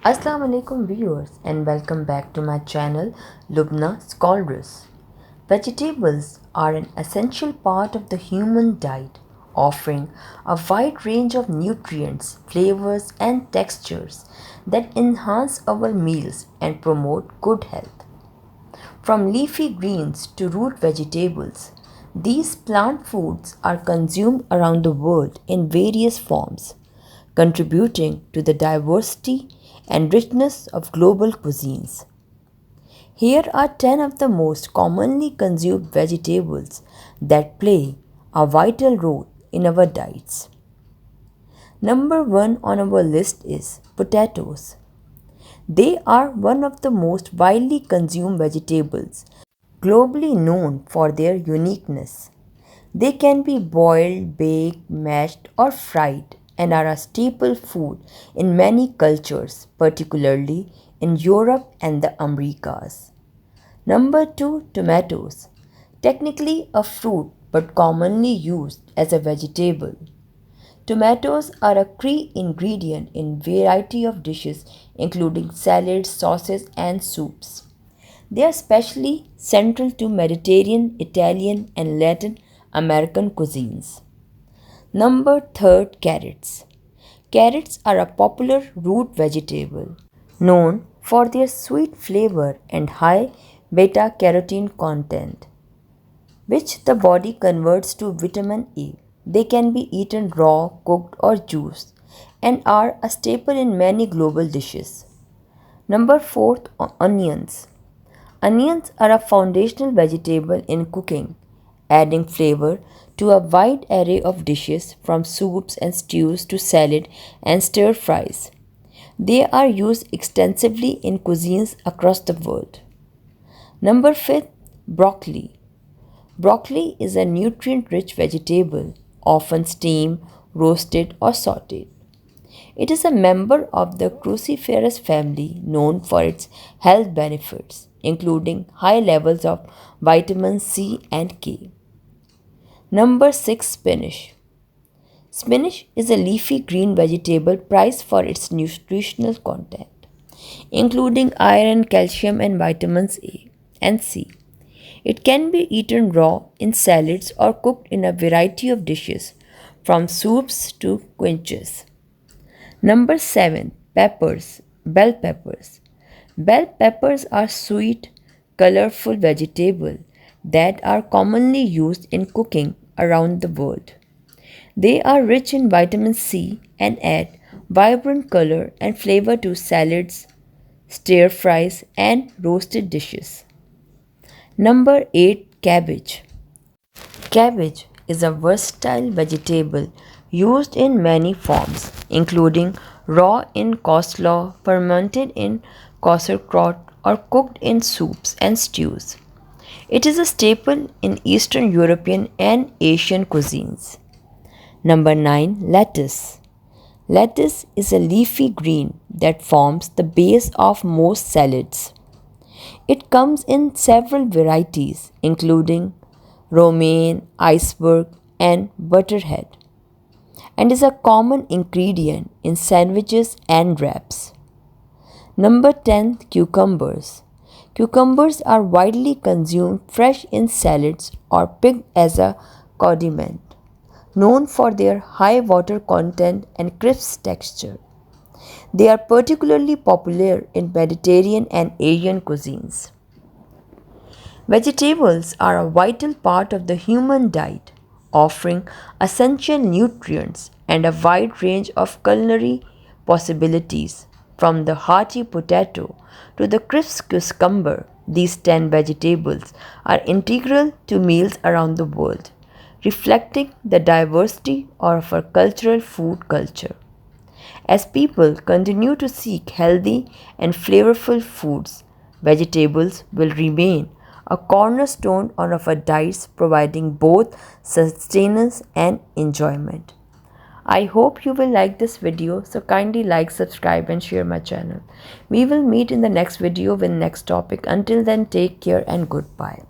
Assalamu alaikum viewers and welcome back to my channel Lubna Scholars. Vegetables are an essential part of the human diet, offering a wide range of nutrients, flavors and textures that enhance our meals and promote good health. From leafy greens to root vegetables, these plant foods are consumed around the world in various forms, contributing to the diversity and richness of global cuisines. Here are 10 of the most commonly consumed vegetables that play a vital role in our diets. Number 1 on our list is potatoes. They are one of the most widely consumed vegetables, globally known for their uniqueness. They can be boiled, baked, mashed, or fried and are a staple food in many cultures, particularly in Europe and the Americas. Number 2, tomatoes. Technically a fruit but commonly used as a vegetable. Tomatoes are a key ingredient in variety of dishes including salads, sauces and soups. They are especially central to Mediterranean, Italian and Latin American cuisines. Number 3, carrots. Carrots are a popular root vegetable known for their sweet flavor and high beta-carotene content, which the body converts to vitamin A. They can be eaten raw, cooked or juiced and are a staple in many global dishes. Number 4, onions. Onions are a foundational vegetable in cooking, adding flavor to a wide array of dishes from soups and stews to salad and stir fries. They are used extensively in cuisines across the world. Number 5, broccoli. Broccoli is a nutrient-rich vegetable, often steamed, roasted or sautéed. It is a member of the cruciferous family known for its health benefits, including high levels of vitamin C and K. Number 6, spinach. Spinach is a leafy green vegetable prized for its nutritional content, including iron, calcium, and vitamins A and C. It can be eaten raw in salads or cooked in a variety of dishes, from soups to quenches. Number 7, peppers, bell peppers. Bell peppers are sweet, colorful vegetables that are commonly used in cooking around the world. They are rich in vitamin C and add vibrant color and flavor to salads, stir fries, and roasted dishes. Number 8, cabbage. Cabbage is a versatile vegetable used in many forms, including raw in coleslaw, fermented in sauerkraut, or cooked in soups and stews. It is a staple in Eastern European and Asian cuisines. Number 9, lettuce. Lettuce is a leafy green that forms the base of most salads. It comes in several varieties, including romaine, iceberg, and butterhead, and is a common ingredient in sandwiches and wraps. Number 10, cucumbers. Cucumbers are widely consumed fresh in salads or picked as a condiment, known for their high water content and crisp texture. They are particularly popular in Mediterranean and Asian cuisines. Vegetables are a vital part of the human diet, offering essential nutrients and a wide range of culinary possibilities. From the hearty potato to the crisp cucumber, these 10 vegetables are integral to meals around the world, reflecting the diversity of our cultural food culture. As people continue to seek healthy and flavorful foods, vegetables will remain a cornerstone of our diets, providing both sustenance and enjoyment. I hope you will like this video, so kindly like, subscribe and share my channel. We will meet in the next video with next topic. Until then, take care and goodbye.